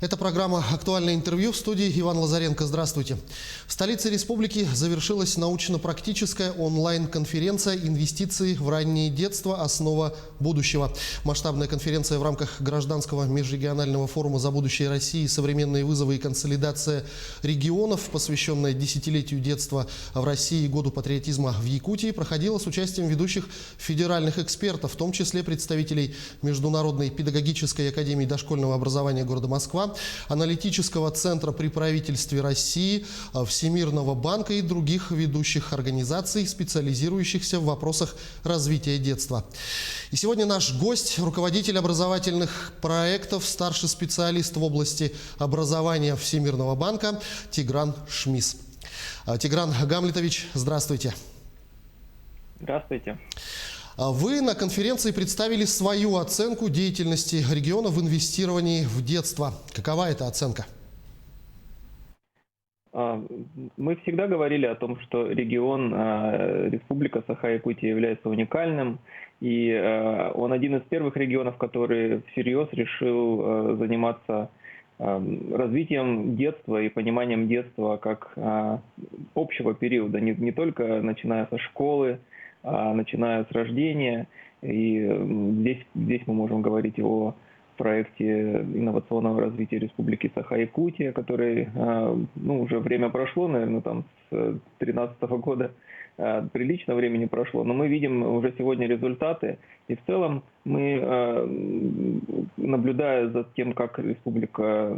Это программа «Актуальное интервью», в студии Иван Лазаренко. Здравствуйте. В столице республики завершилась научно-практическая онлайн-конференция «Инвестиции в раннее детство. Основа будущего». Масштабная конференция в рамках гражданского межрегионального форума «За будущее России. Современные вызовы и консолидация регионов», посвященная десятилетию детства в России и году патриотизма в Якутии, проходила с участием ведущих федеральных экспертов, в том числе представителей Международной педагогической академии дошкольного образования города Москва, Аналитического центра при правительстве России, Всемирного банка и других ведущих организаций, специализирующихся в вопросах развития детства. И сегодня наш гость, руководитель образовательных проектов, старший специалист в области образования Всемирного банка Тигран Шмис. Тигран Гамлетович, здравствуйте. Здравствуйте. Вы на конференции представили свою оценку деятельности региона в инвестировании в детство. Какова эта оценка? Мы всегда говорили о том, что регион, Республика Саха-Якутия является уникальным, и он один из первых регионов, который всерьез решил заниматься развитием детства и пониманием детства как общего периода, не только начиная со школы, начиная с рождения. И здесь мы можем говорить о проекте инновационного развития Республики Саха-Якутия, который, уже время прошло, наверное, там с 2013 года прилично времени прошло, но мы видим уже сегодня результаты. И в целом мы, наблюдая за тем, как республика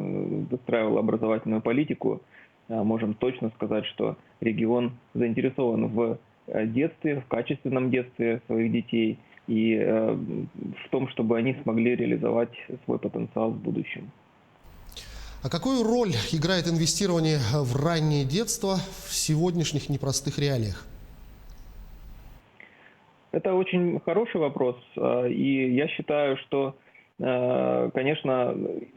выстраивала образовательную политику, можем точно сказать, что регион заинтересован в детстве, в качественном детстве своих детей и в том, чтобы они смогли реализовать свой потенциал в будущем. А какую роль играет инвестирование в раннее детство в сегодняшних непростых реалиях? Это очень хороший вопрос, и я считаю, что, конечно,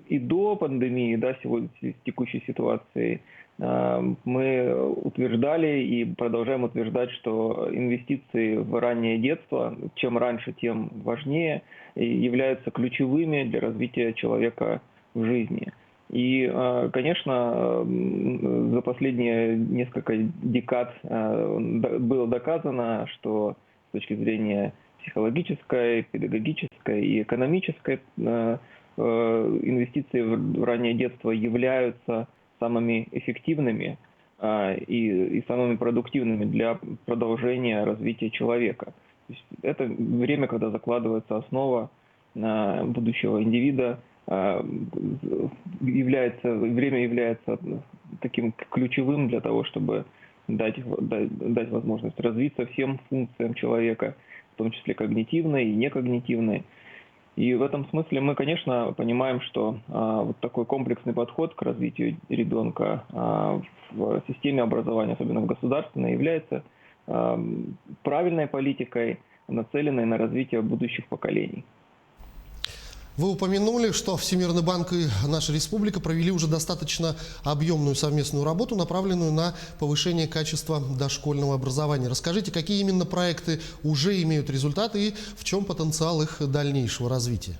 и до пандемии, сегодня с текущей ситуацией, мы утверждали и продолжаем утверждать, что инвестиции в раннее детство, чем раньше, тем важнее, и являются ключевыми для развития человека в жизни. И, конечно, за последние несколько декад было доказано, что с точки зрения психологической, педагогической и экономической инвестиции в раннее детство являются самыми эффективными и самыми продуктивными для продолжения развития человека. То есть это время, когда закладывается основа будущего индивида, время является таким ключевым для того, чтобы дать возможность развиться всем функциям человека, в том числе когнитивной и некогнитивной. И в этом смысле мы, конечно, понимаем, что вот такой комплексный подход к развитию ребенка в системе образования, особенно в государственной, является правильной политикой, нацеленной на развитие будущих поколений. Вы упомянули, что Всемирный банк и наша республика провели уже достаточно объемную совместную работу, направленную на повышение качества дошкольного образования. Расскажите, какие именно проекты уже имеют результаты и в чем потенциал их дальнейшего развития?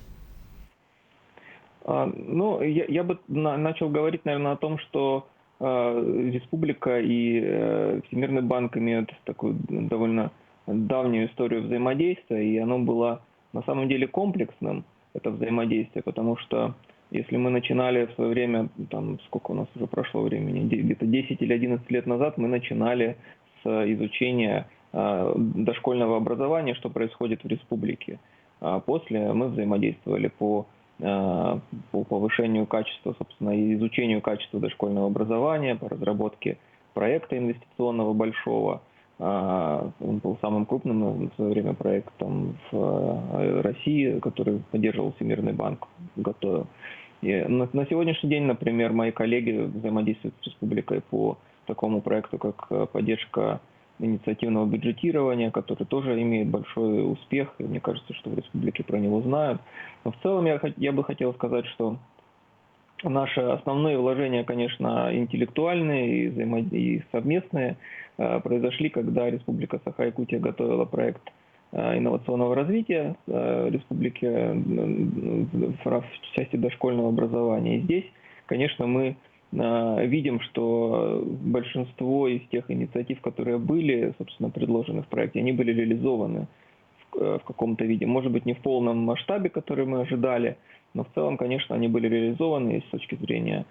Я бы начал говорить, наверное, о том, что республика и Всемирный банк имеют такую довольно давнюю историю взаимодействия, и оно было на самом деле комплексным, это взаимодействие, потому что если мы начинали в свое время, сколько у нас уже прошло времени, где-то 10 или 11 лет назад мы начинали с изучения дошкольного образования, что происходит в республике. После мы взаимодействовали по повышению качества, собственно, и изучению качества дошкольного образования, по разработке проекта инвестиционного большого. Он был самым крупным в свое время проектом в России, который поддерживал Всемирный банк, готовил. И на сегодняшний день, например, мои коллеги взаимодействуют с республикой по такому проекту, как поддержка инициативного бюджетирования, который тоже имеет большой успех, и мне кажется, что в республике про него знают. Но в целом я бы хотел сказать, что наши основные вложения, конечно, интеллектуальные и совместные, произошли, когда Республика Саха-Якутия готовила проект инновационного развития республики в части дошкольного образования. И здесь конечно, мы видим, что большинство из тех инициатив, которые были, собственно, предложены в проекте, они были реализованы в каком-то виде. Может быть, не в полном масштабе, который мы ожидали, но в целом, конечно, они были реализованы с точки зрения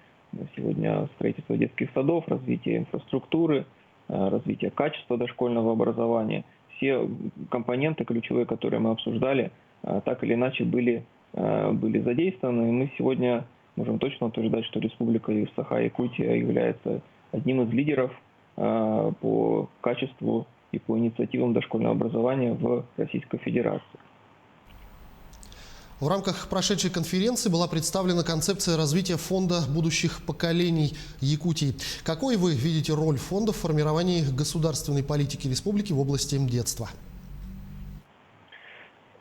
сегодня строительства детских садов, развития инфраструктуры, развития качества дошкольного образования. Все компоненты ключевые, которые мы обсуждали, так или иначе были задействованы. И мы сегодня можем точно утверждать, что Республика Саха-Якутия является одним из лидеров по качеству и по инициативам дошкольного образования в Российской Федерации. В рамках прошедшей конференции была представлена концепция развития фонда будущих поколений Якутии. Какой вы видите роль фонда в формировании государственной политики республики в области детства?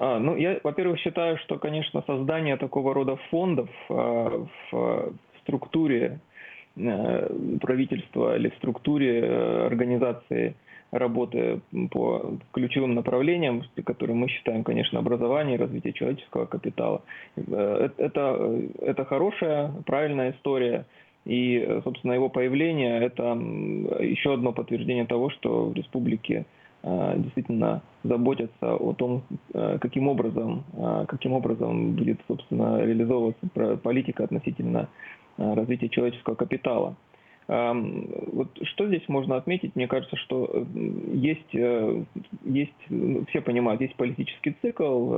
Я, во-первых, считаю, что, конечно, создание такого рода фондов в структуре правительства или в структуре организации работы по ключевым направлениям, которые мы считаем, конечно, образование и развитие человеческого капитала. Это хорошая, правильная история. И, собственно, его появление – это еще одно подтверждение того, что в республике действительно заботятся о том, каким образом будет, собственно, реализовываться политика относительно развития человеческого капитала. Вот что здесь можно отметить? Мне кажется, что есть, все понимают, есть политический цикл,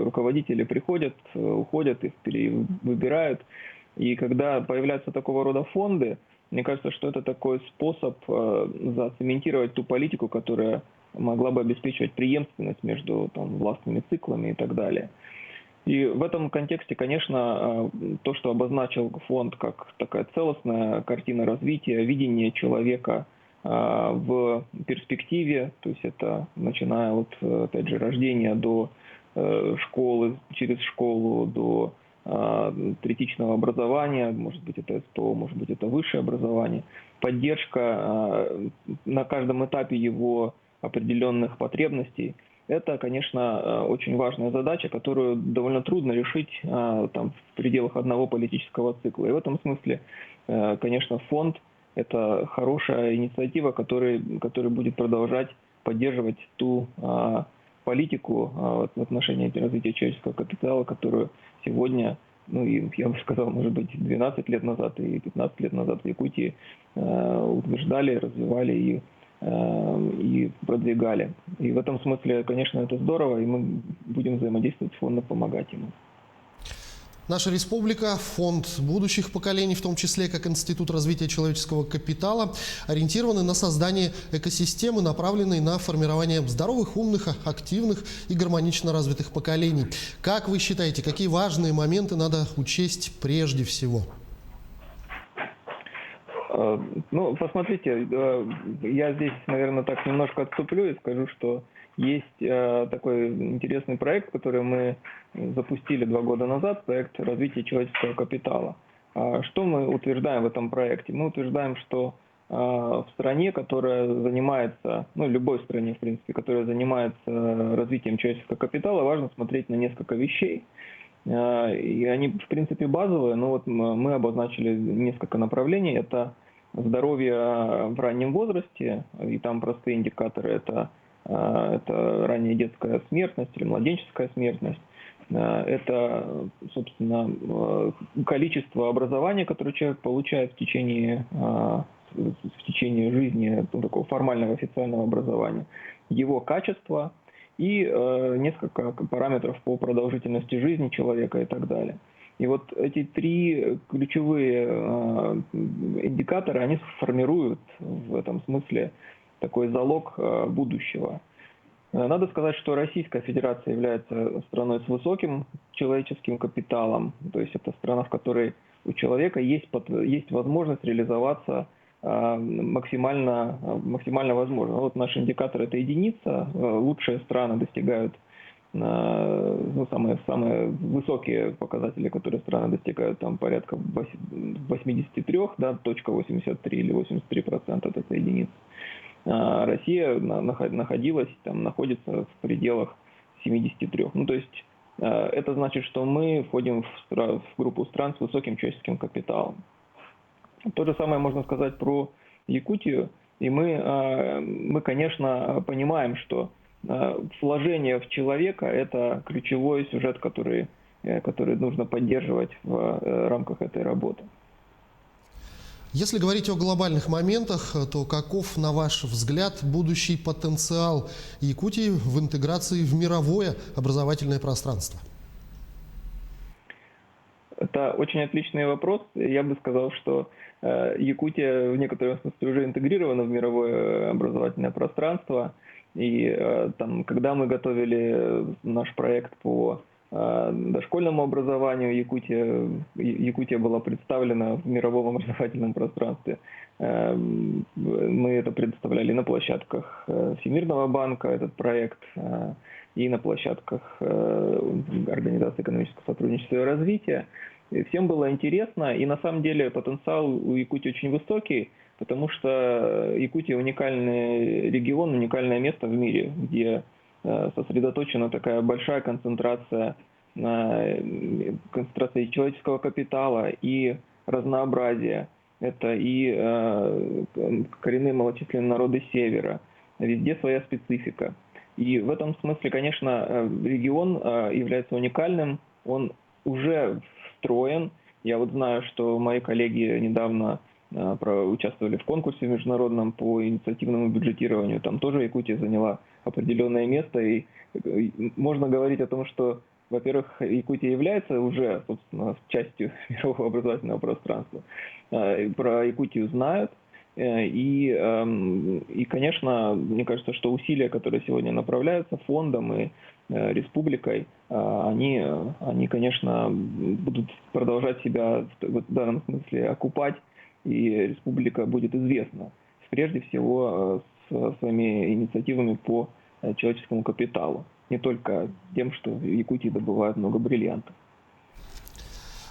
руководители приходят, уходят, их выбирают. И когда появляются такого рода фонды, мне кажется, что это такой способ зацементировать ту политику, которая могла бы обеспечивать преемственность между властными циклами и так далее. И в этом контексте, конечно, то, что обозначил фонд как такая целостная картина развития, видение человека в перспективе, то есть это начиная от, опять же, рождения до школы, через школу, до третичного образования, может быть, это СПО, может быть, это высшее образование, поддержка на каждом этапе его определенных потребностей. Это, конечно, очень важная задача, которую довольно трудно решить в пределах одного политического цикла. И в этом смысле, конечно, фонд – это хорошая инициатива, которая будет продолжать поддерживать ту политику в отношении развития человеческого капитала, которую сегодня, я бы сказал, может быть, 12 лет назад и 15 лет назад в Якутии утверждали, развивали и продвигали. И в этом смысле, конечно, это здорово, и мы будем взаимодействовать с фондом, помогать ему. Наша республика, фонд будущих поколений, в том числе как Институт развития человеческого капитала, ориентированы на создание экосистемы, направленной на формирование здоровых, умных, активных и гармонично развитых поколений. Как вы считаете, какие важные моменты надо учесть прежде всего? Посмотрите, я здесь, наверное, так немножко отступлю и скажу, что есть такой интересный проект, который мы запустили 2 года назад, проект развития человеческого капитала. Что мы утверждаем в этом проекте? Мы утверждаем, что в стране, которая занимается, любой стране, в принципе, которая занимается развитием человеческого капитала, важно смотреть на несколько вещей. И они, в принципе, базовые, но вот мы обозначили несколько направлений. Это здоровье в раннем возрасте, и там простые индикаторы – это ранняя детская смертность или младенческая смертность. Это, собственно, количество образования, которое человек получает в течение жизни, такого формального официального образования, его качество и несколько параметров по продолжительности жизни человека и так далее. И вот эти 3 ключевые индикатора, они формируют в этом смысле такой залог будущего. Надо сказать, что Российская Федерация является страной с высоким человеческим капиталом, то есть это страна, в которой у человека есть возможность реализоваться максимально возможно. Вот наш индикатор – это единица, лучшие страны достигают самые высокие показатели, которые страны достигают, там порядка 83,83 или 83% от этой единицы. Россия находится в пределах 73. То есть это значит, что мы входим в группу стран с высоким человеческим капиталом. То же самое можно сказать про Якутию. И мы, конечно, понимаем, что вложение в человека – это ключевой сюжет, который нужно поддерживать в рамках этой работы. Если говорить о глобальных моментах, то каков, на ваш взгляд, будущий потенциал Якутии в интеграции в мировое образовательное пространство? Это очень отличный вопрос. Я бы сказал, что Якутия в некотором смысле уже интегрирована в мировое образовательное пространство. И когда мы готовили наш проект по дошкольному образованию, Якутия была представлена в мировом образовательном пространстве. Мы это представляли на площадках Всемирного банка, этот проект, и на площадках Организации экономического сотрудничества и развития. И всем было интересно, и на самом деле потенциал у Якутии очень высокий, потому что Якутия уникальный регион, уникальное место в мире, где сосредоточена такая большая концентрация человеческого капитала и разнообразия. Это и коренные малочисленные народы Севера, везде своя специфика. И в этом смысле, конечно, регион является уникальным, он уже встроен. Я вот знаю, что мои коллеги недавно участвовали в конкурсе международном по инициативному бюджетированию. Там тоже Якутия заняла определенное место. И можно говорить о том, что, во-первых, Якутия является уже, собственно, частью мирового образовательного пространства. Про Якутию знают. И, конечно, мне кажется, что усилия, которые сегодня направляются фондом и республикой, они, конечно, будут продолжать себя в данном смысле окупать, и республика будет известна, прежде всего, своими инициативами по человеческому капиталу, не только тем, что в Якутии добывают много бриллиантов.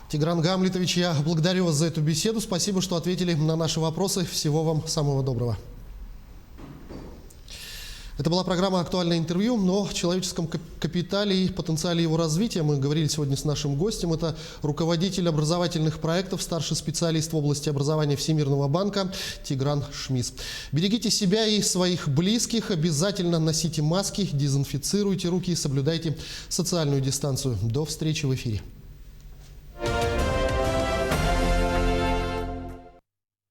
Тигран Гамлетович, я благодарю вас за эту беседу. Спасибо, что ответили на наши вопросы. Всего вам самого доброго. Это была программа «Актуальное интервью», но о человеческом капитале и потенциале его развития мы говорили сегодня с нашим гостем. Это руководитель образовательных проектов, старший специалист в области образования Всемирного банка Тигран Шмис. Берегите себя и своих близких, обязательно носите маски, дезинфицируйте руки и соблюдайте социальную дистанцию. До встречи в эфире.